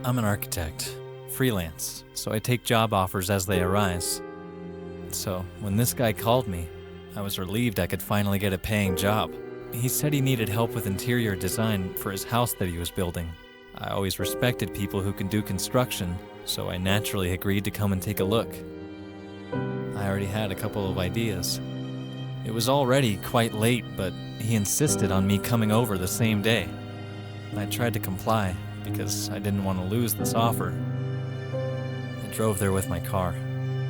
I'm an architect, freelance, so I take job offers as they arise. So when this guy called me, I was relieved I could finally get a paying job. He said he needed help with interior design for his house that he was building. I always respected people who can do construction, so I naturally agreed to come and take a look. I already had a couple of ideas. It was already quite late, but he insisted on me coming over the same day. I tried to comply because I didn't want to lose this offer. I drove there with my car.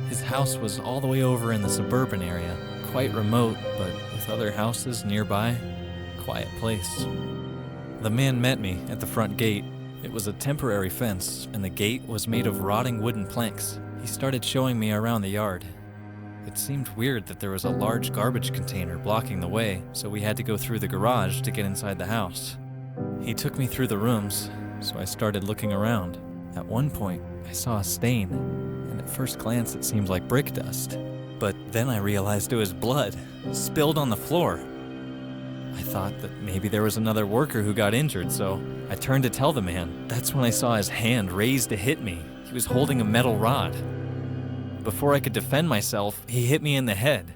His house was all the way over in the suburban area, quite remote, but with other houses nearby, quiet place. The man met me at the front gate. It was a temporary fence, and the gate was made of rotting wooden planks. He started showing me around the yard. It seemed weird that there was a large garbage container blocking the way, so we had to go through the garage to get inside the house. He took me through the rooms, so I started looking around. At one point, I saw a stain, and at first glance it seemed like brick dust. But then I realized it was blood, spilled on the floor. I thought that maybe there was another worker who got injured, so I turned to tell the man. That's when I saw his hand raised to hit me. He was holding a metal rod. Before I could defend myself, he hit me in the head.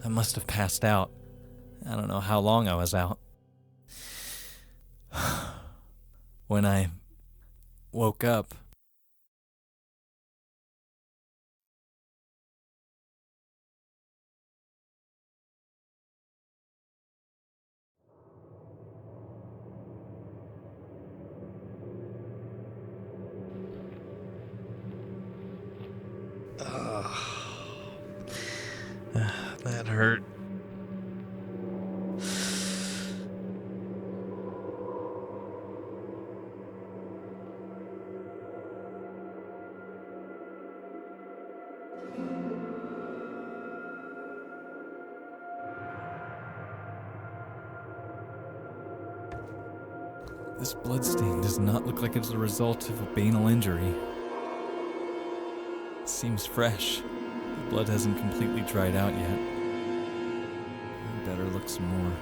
I must have passed out. I don't know how long I was out. When I woke up, that hurt. This bloodstain does not look like it's a result of a banal injury. It seems fresh. The blood hasn't completely dried out yet. I better look some more.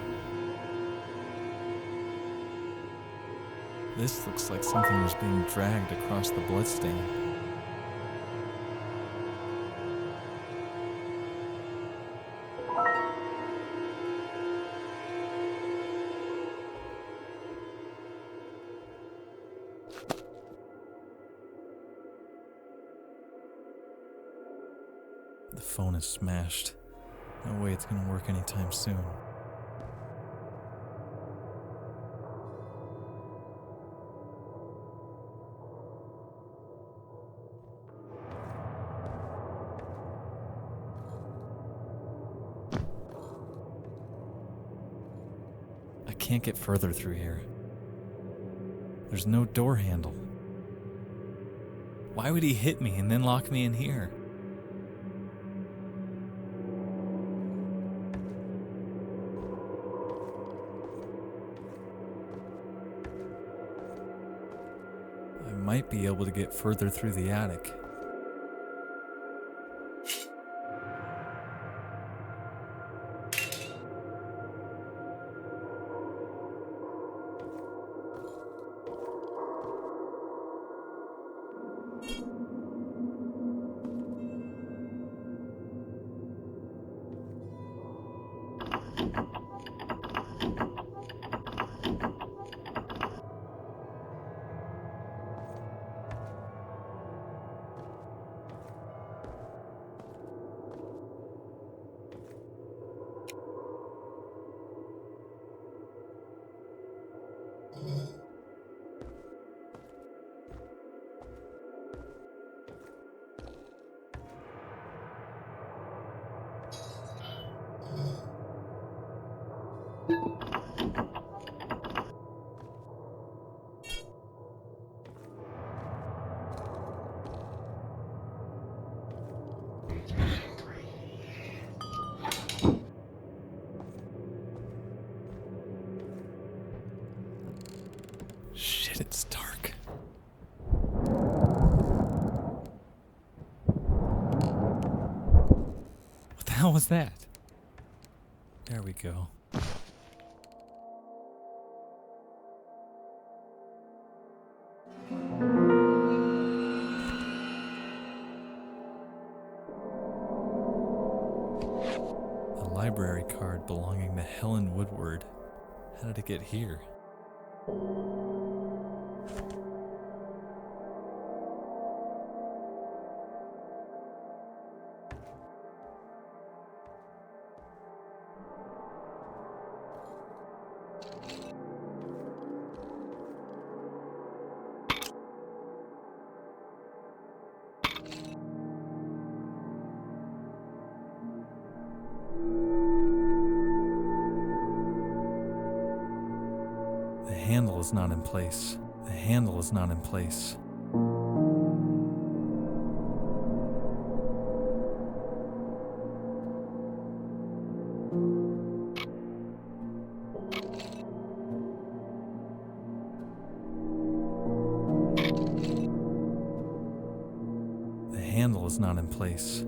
This looks like something was being dragged across the bloodstain. The phone is smashed. No way it's gonna work anytime soon. I can't get further through here. There's no door handle. Why would he hit me and then lock me in here? I might be able to get further through the attic. Shit, it's dark. What the hell was that? There we go. card belonging to Helen Woodward. How did it get here? The handle is not in place. The handle is not in place. The handle is not in place.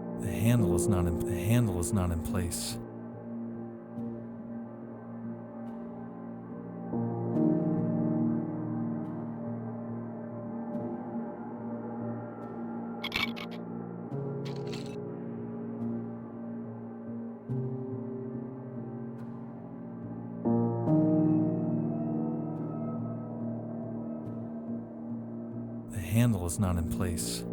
The handle is not in place. The handle is not in place.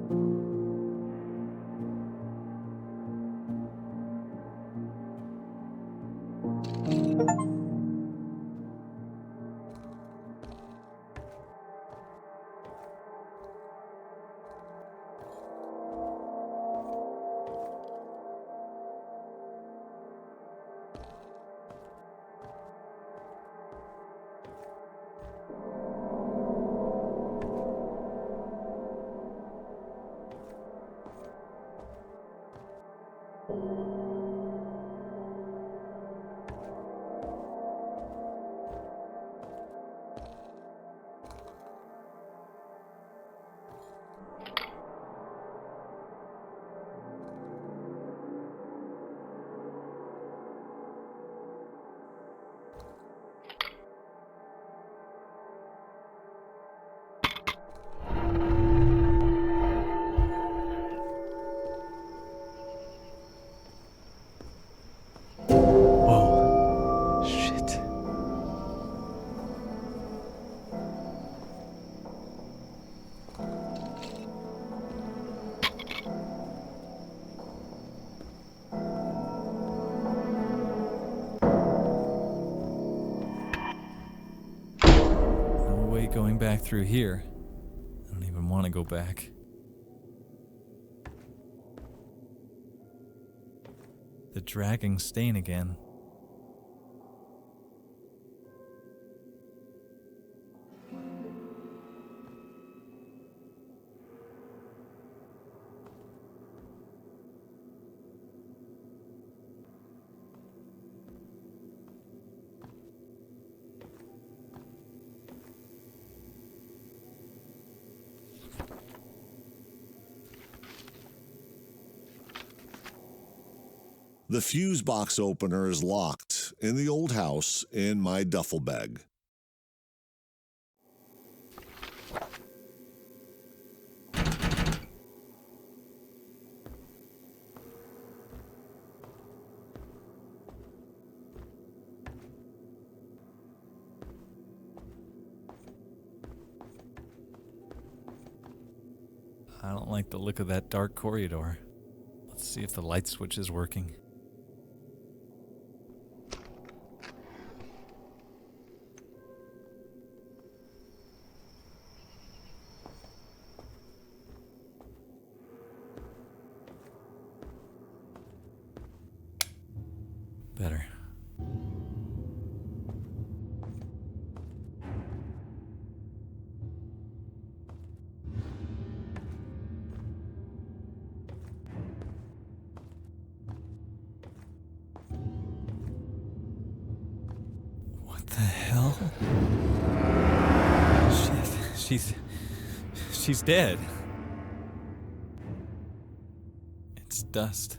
Whoa. Shit. No way going back through here. I don't even want to go back. The dragging stain again. The fuse box opener is locked in the old house in my duffel bag. I don't like the look of that dark corridor. Let's see if the light switch is working. Better. What the hell? Shit, she's dead. It's dust.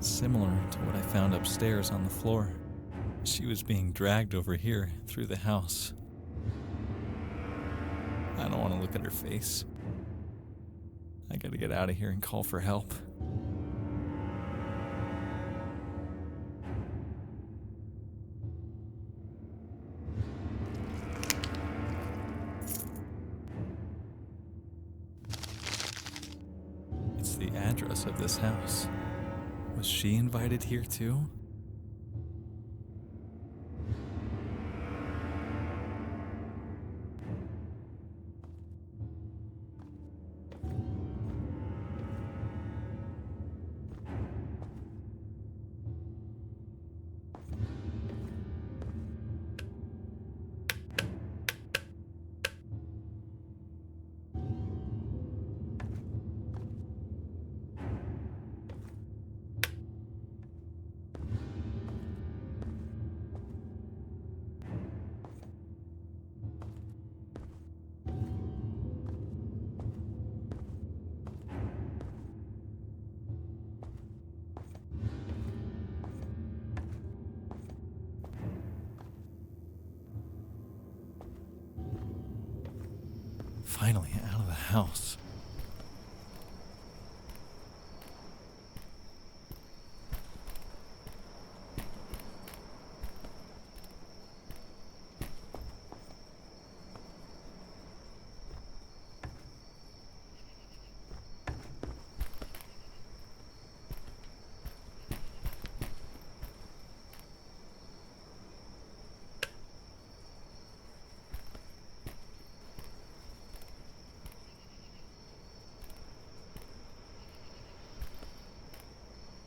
Similar to what I found upstairs on the floor. She was being dragged over here through the house. I don't want to look at her face. I gotta get out of here and call for help. It's the address of this house. Was she invited here too? Finally out of the house.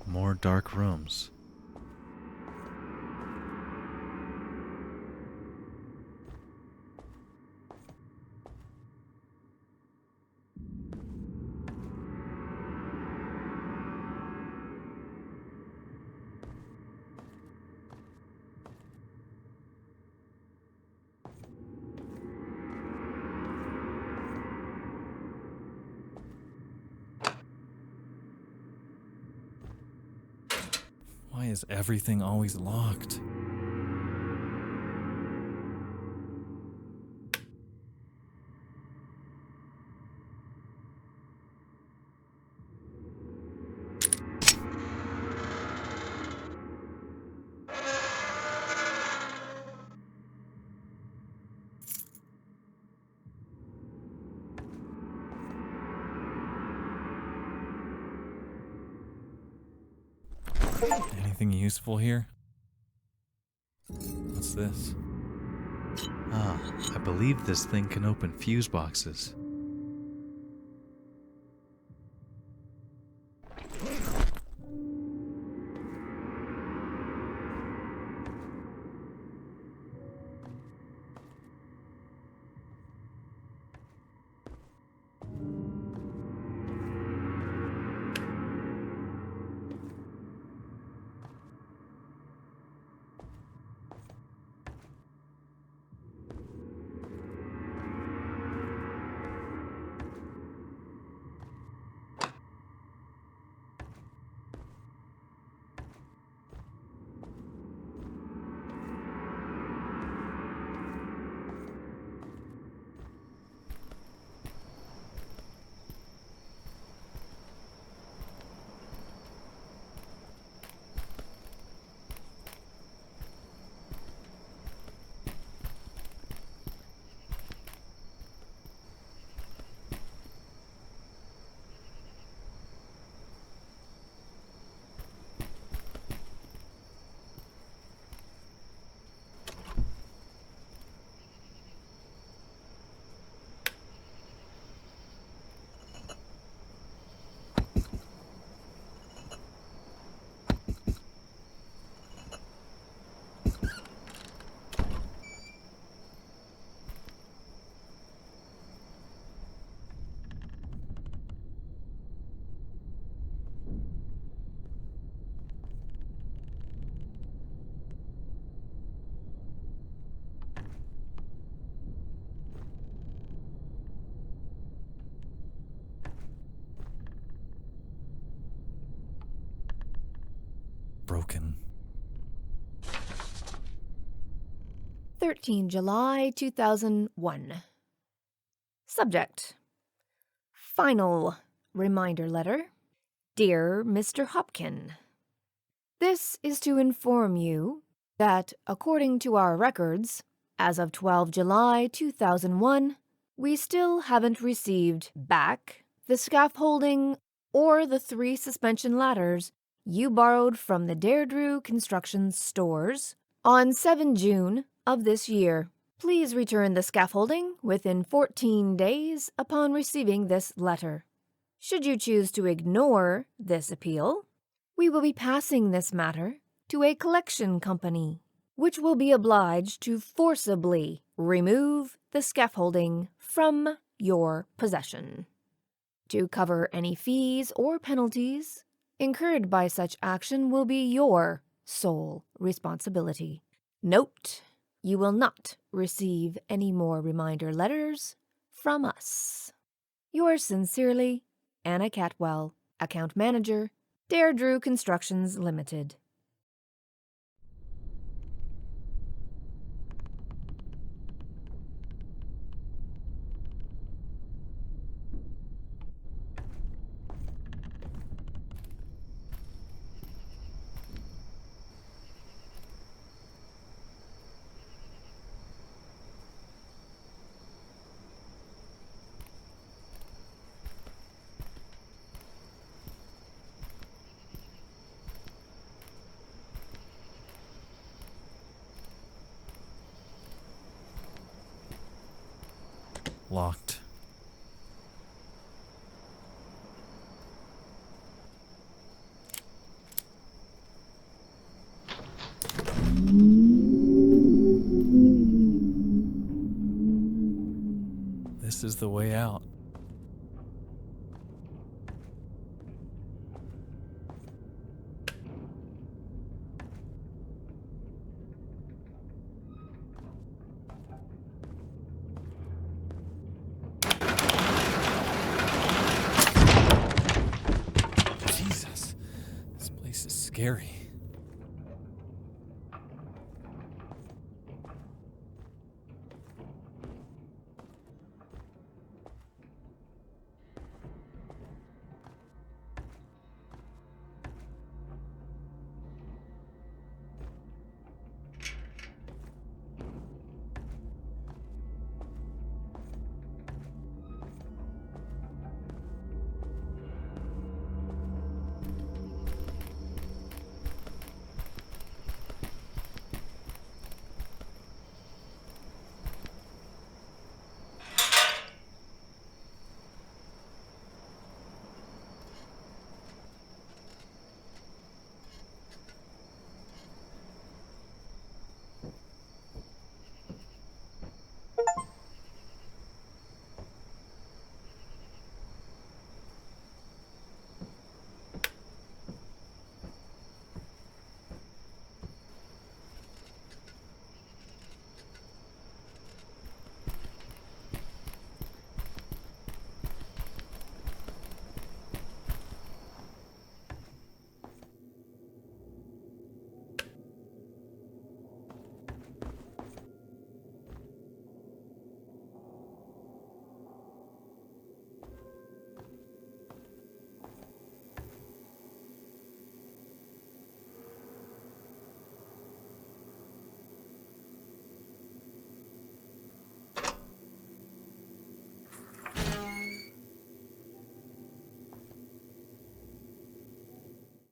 More dark rooms. Why is everything always locked? Anything useful here? What's this? Ah, I believe this thing can open fuse boxes. broken. 13 July 2001. Subject: Final reminder letter. Dear Mr. Hopkin, this is to inform you that, according to our records, as of 12 July 2001, we still haven't received back the scaffolding or the 3 suspension ladders you borrowed from the Deirdre Construction stores on 7 June of this year. Please return the scaffolding within 14 days upon receiving this letter. Should you choose to ignore this appeal, we will be passing this matter to a collection company, which will be obliged to forcibly remove the scaffolding from your possession. To cover any fees or penalties incurred by such action will be your sole responsibility. Note: you will not receive any more reminder letters from us. Yours sincerely, Anna Catwell, Account Manager, Deirdre Constructions Limited. Locked. This is the way out. Jesus, this place is scary.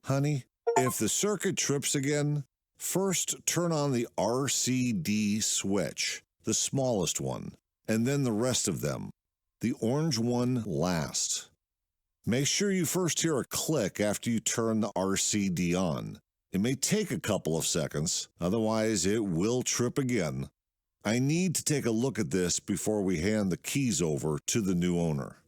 Honey, if the circuit trips again, first turn on the RCD switch, the smallest one, and then the rest of them. The orange one last. Make sure you first hear a click after you turn the RCD on. It may take a couple of seconds, otherwise it will trip again. I need to take a look at this before we hand the keys over to the new owner.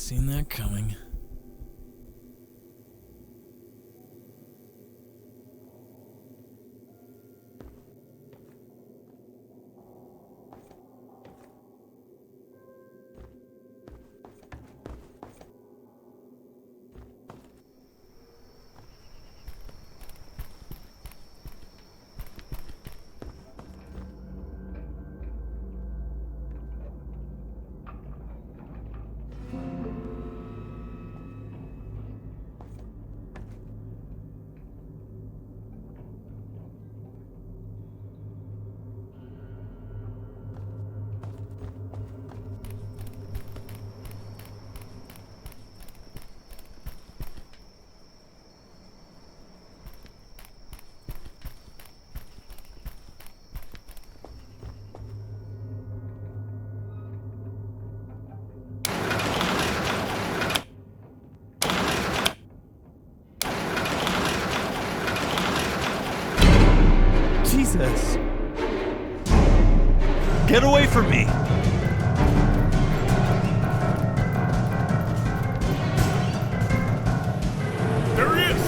Seen that coming. Jesus! Get away from me! There he is!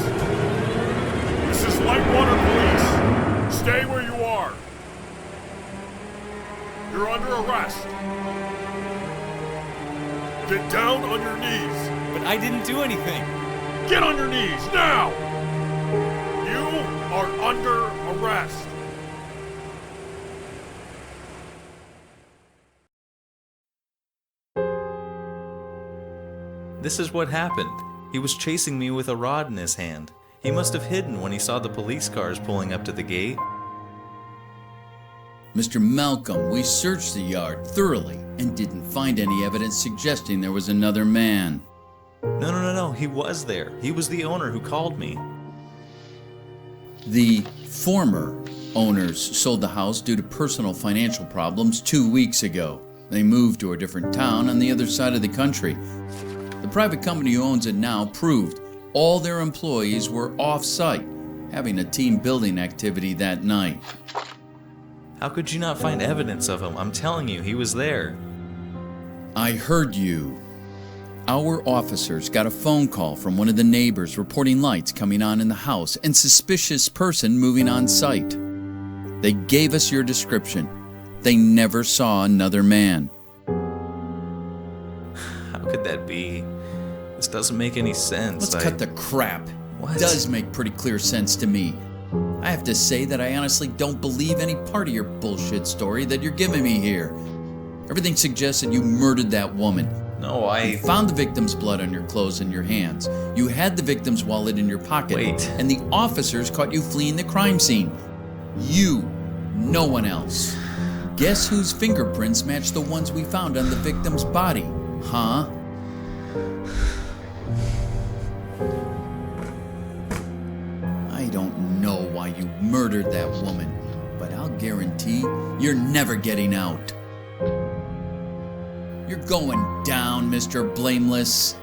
This is Lightwater Police. Stay where you are. You're under arrest. Get down on your knees. But I didn't do anything! Get on your knees, now! You are under arrest. This is what happened. He was chasing me with a rod in his hand. He must have hidden when he saw the police cars pulling up to the gate. Mr. Malcolm, we searched the yard thoroughly and didn't find any evidence suggesting there was another man. No, he was there. He was the owner who called me. The former owners sold the house due to personal financial problems 2 weeks ago. They moved to a different town on the other side of the country. The private company who owns it now proved all their employees were off-site, having a team building activity that night. How could you not find evidence of him? I'm telling you, he was there. I heard you. Our officers got a phone call from one of the neighbors reporting lights coming on in the house and suspicious person moving on site. They gave us your description. They never saw another man. How could that be? This doesn't make any sense. Let's cut the crap. What? It does make pretty clear sense to me. I have to say that I honestly don't believe any part of your bullshit story that you're giving me here. Everything suggests that you murdered that woman. No, You found the victim's blood on your clothes and your hands. You had the victim's wallet in your pocket. Wait. And the officers caught you fleeing the crime scene. You, no one else. Guess whose fingerprints match the ones we found on the victim's body, huh? I don't know why you murdered that woman, but I'll guarantee you're never getting out. You're going down, Mr. Blameless.